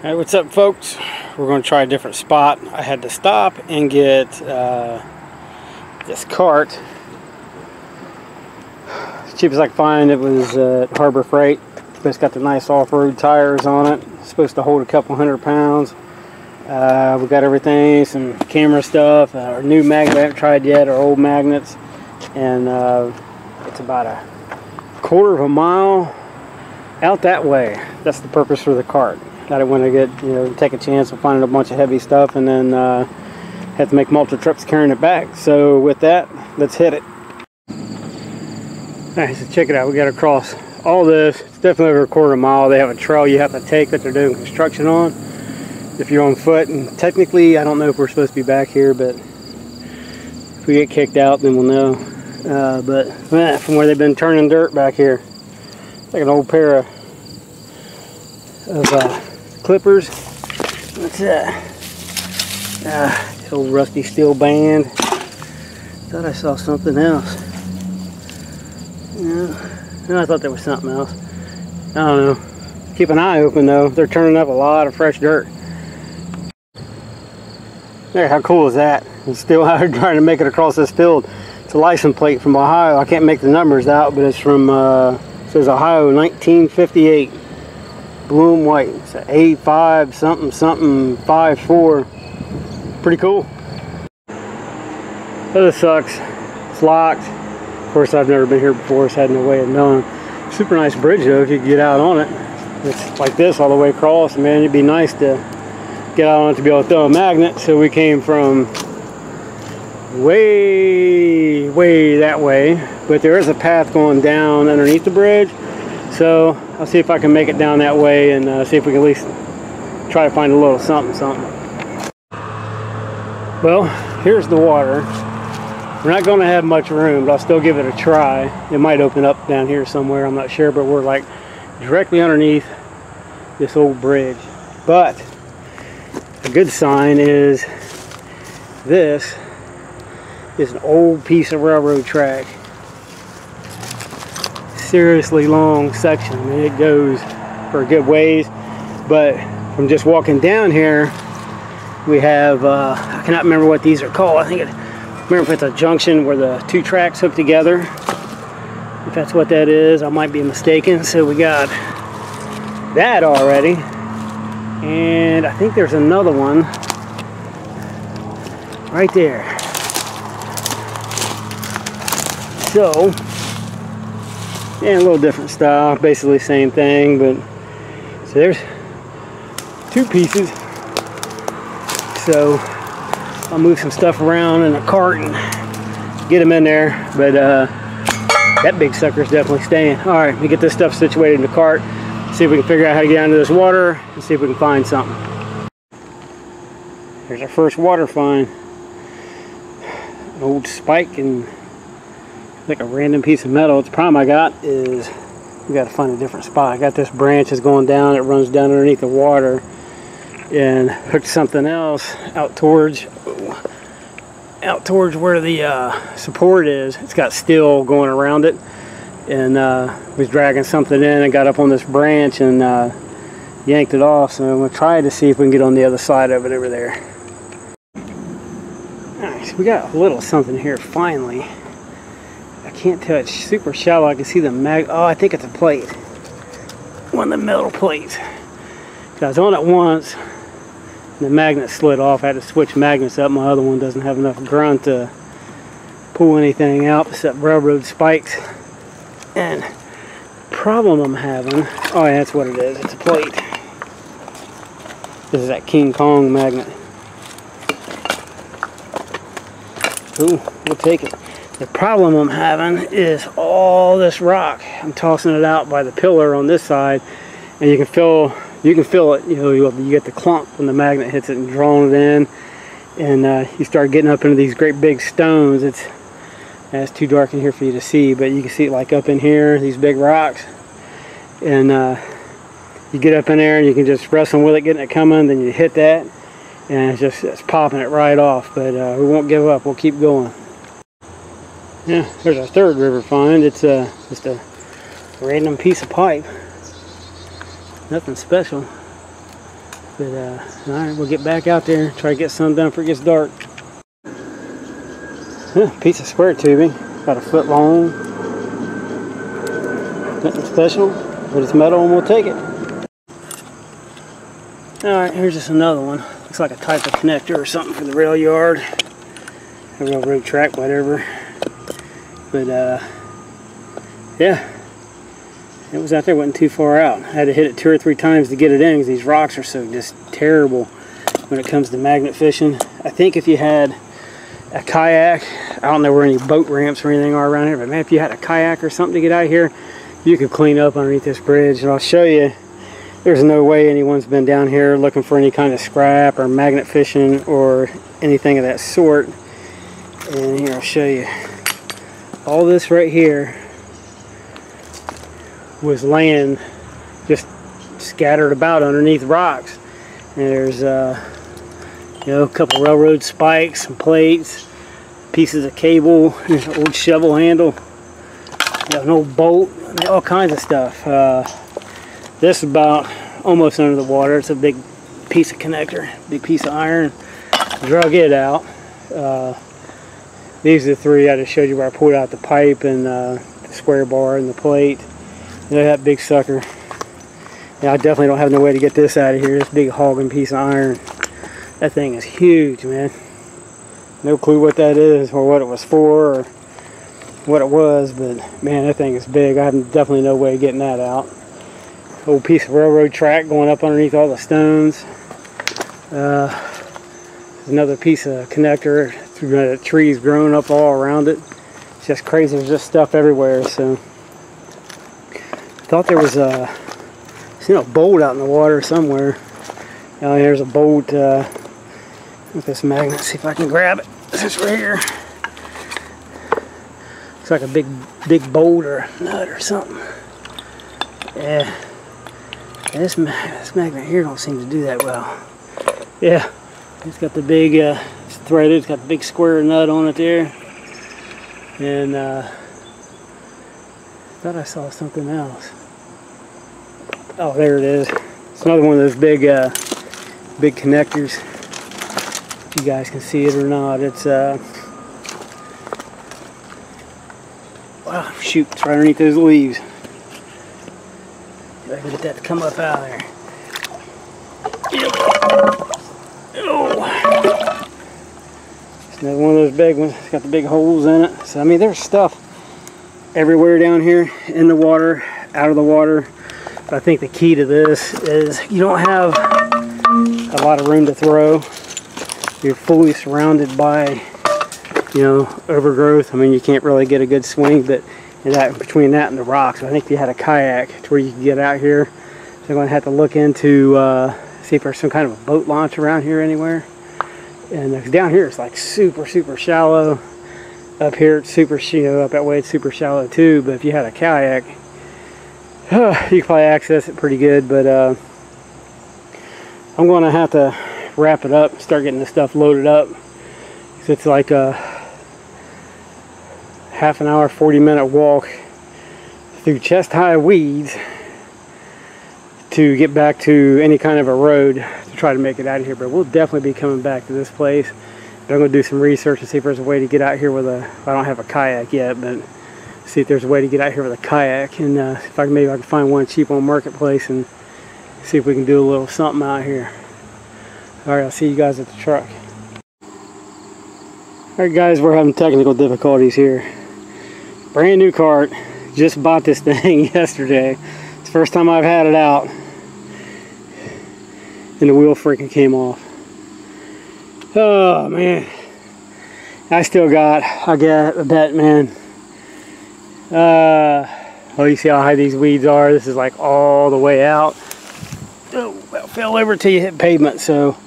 Hey, what's up, folks? We're going to try a different spot. I had to stop and get this cart. As cheap as I could find, it was Harbor Freight. It's got the nice off-road tires on it. It's supposed to hold a couple 100 pounds. We got everything, some camera stuff, our new magnet I haven't tried yet, our old magnets, and it's about a quarter of a mile out that way. That's the purpose for the cart. I didn't want to get, take a chance of finding a bunch of heavy stuff and then have to make multiple trips carrying it back. So with that, let's hit it. Alright, so check it out. We got to cross all this. It's definitely over a quarter of a mile. They have a trail you have to take that they're doing construction on if you're on foot. And technically, I don't know if we're supposed to be back here, but if we get kicked out, then we'll know. But from where they've been turning dirt back here, it's like an old pair of clippers. What's that? Old rusty steel band. Thought I saw something else. No, I thought there was something else. I don't know. Keep an eye open though. They're turning up a lot of fresh dirt. There, how cool is that? I'm still out here trying to make it across this field. It's a license plate from Ohio. I can't make the numbers out, but it's from it says Ohio 1958. Blue and white. It's an A5 something something 54. Pretty cool. But it sucks. It's locked. Of course, I've never been here before, so I had no way of knowing. Super nice bridge though if you could get out on it. It's like this all the way across. Man, it'd be nice to get out on it to be able to throw a magnet. So we came from way that way, but there is a path going down underneath the bridge. So I'll see if I can make it down that way and see if we can at least try to find a little something. Well, here's the water. We're not going to have much room, but I'll still give it a try. It might open up down here somewhere, I'm not sure, but we're like directly underneath this old bridge. But a good sign is this is an old piece of railroad track. Seriously long section. I mean, it goes for a good ways, but from just walking down here, we have I cannot remember what these are called. I remember if it's a junction where the two tracks hook together. If that's what that is, I might be mistaken. So we got that already, and I think there's another one right there. So yeah, a little different style, basically same thing, but so there's two pieces. So I'll move some stuff around in the cart and get them in there, but that big sucker's definitely staying. All right, we get this stuff situated in the cart, see if we can figure out how to get under this water and see if we can find something. Here's our first water find. An old spike and like a random piece of metal. The problem I got is we got to find a different spot. I got this branch is going down. It runs down underneath the water and hooked something else out towards where the support is. It's got steel going around it, and was dragging something in and got up on this branch and yanked it off. So I'm gonna try to see if we can get on the other side of it over there. Alright, so we got a little something here finally. I can't tell, it's super shallow. I can see the oh, I think it's a plate. One of the metal plates. I was on it once, and the magnet slid off. I had to switch magnets up. My other one doesn't have enough grunt to pull anything out except railroad spikes. And problem I'm having, oh yeah, that's what it is. It's a plate. This is that King Kong magnet. Ooh, we'll take it. The problem I'm having is all this rock. I'm tossing it out by the pillar on this side, and you can feel it. You get the clunk when the magnet hits it and drawing it in, and you start getting up into these great big stones. It's too dark in here for you to see, but you can see it like up in here, these big rocks, and you get up in there and you can just wrestle with it, getting it coming. Then you hit that, and it's popping it right off. But we won't give up. We'll keep going. Yeah, there's our third river find. It's just a random piece of pipe. Nothing special. But alright, we'll get back out there, try to get some done before it gets dark. Piece of square tubing, about 1 foot long. Nothing special, but it's metal and we'll take it. Alright, here's just another one. Looks like a type of connector or something for the rail yard. A railroad track, whatever. But yeah, it was out there, wasn't too far out. I had to hit it 2 or 3 times to get it in because these rocks are so just terrible when it comes to magnet fishing. I think if you had a kayak, I don't know where any boat ramps or anything are around here, but man, if you had a kayak or something to get out here, you could clean up underneath this bridge. And I'll show you, there's no way anyone's been down here looking for any kind of scrap or magnet fishing or anything of that sort. And here, I'll show you. All this right here was land just scattered about underneath rocks. And there's you know, a couple railroad spikes, some plates, pieces of cable, there's an old shovel handle, an old bolt, all kinds of stuff. This is about almost under the water. It's a big piece of connector, big piece of iron. Drug it out. These are the 3 I just showed you where I pulled out the pipe and the square bar and the plate. And that big sucker. Yeah, I definitely don't have no way to get this out of here. This big hogging piece of iron. That thing is huge, man. No clue what that is or what it was for or what it was, but man, that thing is big. I have definitely no way of getting that out. Old piece of railroad track going up underneath all the stones. Another piece of connector through the trees growing up all around it. It's just crazy. There's just stuff everywhere. So I thought there was a bolt out in the water somewhere. Now there's a bolt with this magnet. See if I can grab it. This is right here. Looks like a big bolt or nut or something. Yeah. This magnet here don't seem to do that well. Yeah. It's got the big, it's threaded, it's got the big square nut on it there. And thought I saw something else. Oh, there it is. It's another one of those big, big connectors. If you guys can see it or not, it's wow, shoot, it's right underneath those leaves. If I can get that to come up out of there. Yep. Oh. It's another one of those big ones. It's got the big holes in it. So I mean, there's stuff everywhere down here, in the water, out of the water. But I think the key to this is you don't have a lot of room to throw. You're fully surrounded by, you know, overgrowth. I mean, you can't really get a good swing, but between that and the rocks, I think if you had a kayak to where you could get out here, so I'm going to have to look into see if there's some kind of a boat launch around here anywhere. And down here it's like super shallow. Up here it's super, you know, up that way it's super shallow too. But if you had a kayak, you could probably access it pretty good. But I'm going to have to wrap it up and start getting this stuff loaded up. So it's like a half an hour, 40-minute walk through chest-high weeds to get back to any kind of a road to try to make it out of here. But we'll definitely be coming back to this place. But I'm going to do some research and see if there's a way to get out here with a, I don't have a kayak yet, but see if there's a way to get out here with a kayak, and if maybe I can find one cheap on Marketplace and see if we can do a little something out here. Alright, I'll see you guys at the truck. Alright guys, we're having technical difficulties here. Brand new cart. Just bought this thing yesterday. It's the first time I've had it out. And the wheel freaking came off. Oh man. I bet, man. Oh, you see how high these weeds are? This is like all the way out. Oh, well, fell over till you hit pavement. So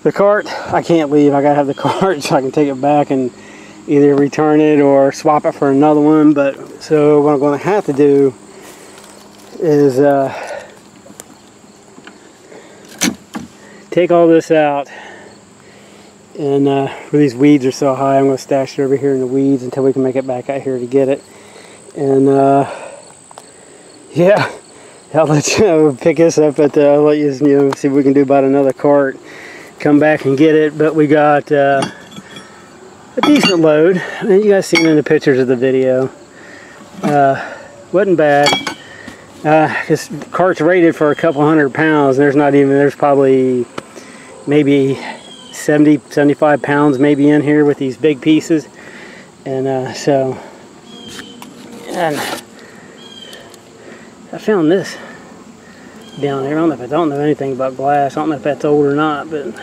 the cart, I can't leave. I gotta have the cart so I can take it back and either return it or swap it for another one. But so what I'm going to have to do is take all this out, and where these weeds are so high, I'm going to stash it over here in the weeds until we can make it back out here to get it. And yeah, I'll let you know, pick this up at the, I'll let you, see what we can do about another cart. Come back and get it, but we got a decent load. And you guys seen in the pictures of the video. Wasn't bad. This cart's rated for a couple 100 pounds. There's probably maybe 70, 75 pounds maybe in here with these big pieces. And and I found this down there. I don't know anything about glass. I don't know if that's old or not, but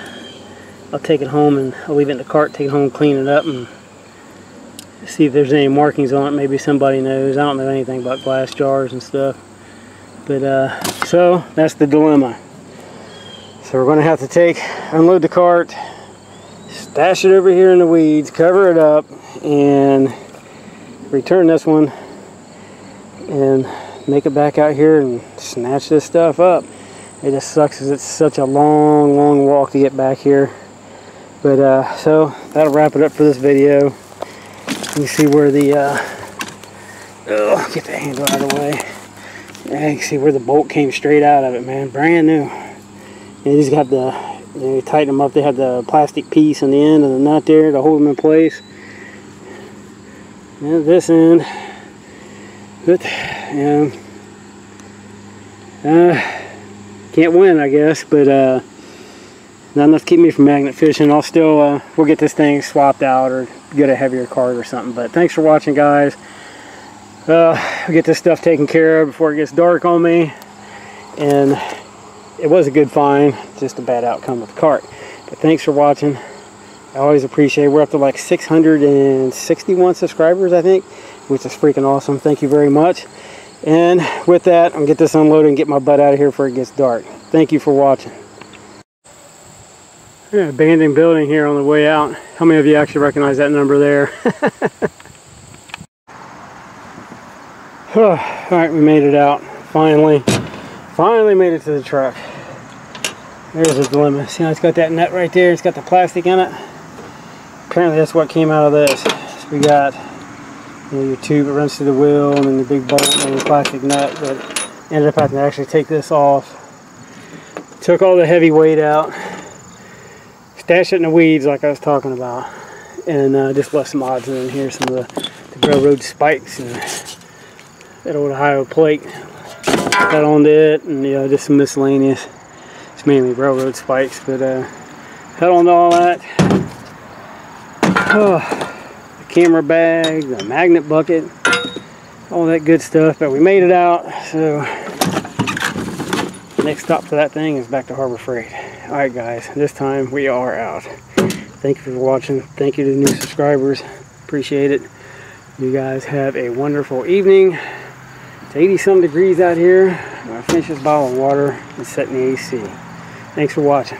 I'll take it home and I'll leave it in the cart, take it home, clean it up, and see if there's any markings on it. Maybe somebody knows. I don't know anything about glass jars and stuff. But so that's the dilemma. So we're going to have to unload the cart, stash it over here in the weeds, cover it up, and return this one and make it back out here and snatch this stuff up. It just sucks because it's such a long walk to get back here. But so that'll wrap it up for this video. You see where the get the handle out of the way. Yeah, you can see where the bolt came straight out of it, man. Brand new. And these got the, you tighten them up. They have the plastic piece on the end of the nut there to hold them in place. And this end, but can't win, I guess. But not enough to keep me from magnet fishing. I'll still we'll get this thing swapped out or get a heavier cart or something. But thanks for watching, guys. I'll get this stuff taken care of before it gets dark on me. And it was a good find, just a bad outcome with the cart. But thanks for watching. I always appreciate it. We're up to like 661 subscribers, I think, which is freaking awesome. Thank you very much. And with that, I'm going to get this unloaded and get my butt out of here before it gets dark. Thank you for watching. Yeah, abandoned building here on the way out. How many of you actually recognize that number there? Alright, we made it out. Finally made it to the truck. There's the dilemma. See how it's got that nut right there? It's got the plastic in it. Apparently that's what came out of this. So we got your tube that runs through the wheel, and then the big bolt and the plastic nut. But ended up having to actually take this off. Took all the heavy weight out. Stashed it in the weeds like I was talking about. And just left some odds in here. Some of the railroad spikes and that old Ohio plate. Got onto it, and just some miscellaneous. It's mainly railroad spikes, but cut onto all that. The camera bag, the magnet bucket, all that good stuff. But we made it out. So next stop for that thing is back to Harbor Freight. All right, guys. This time we are out. Thank you for watching. Thank you to the new subscribers. Appreciate it. You guys have a wonderful evening. It's 80-some degrees out here. I'm going to finish this bottle of water and set in the AC. Thanks for watching.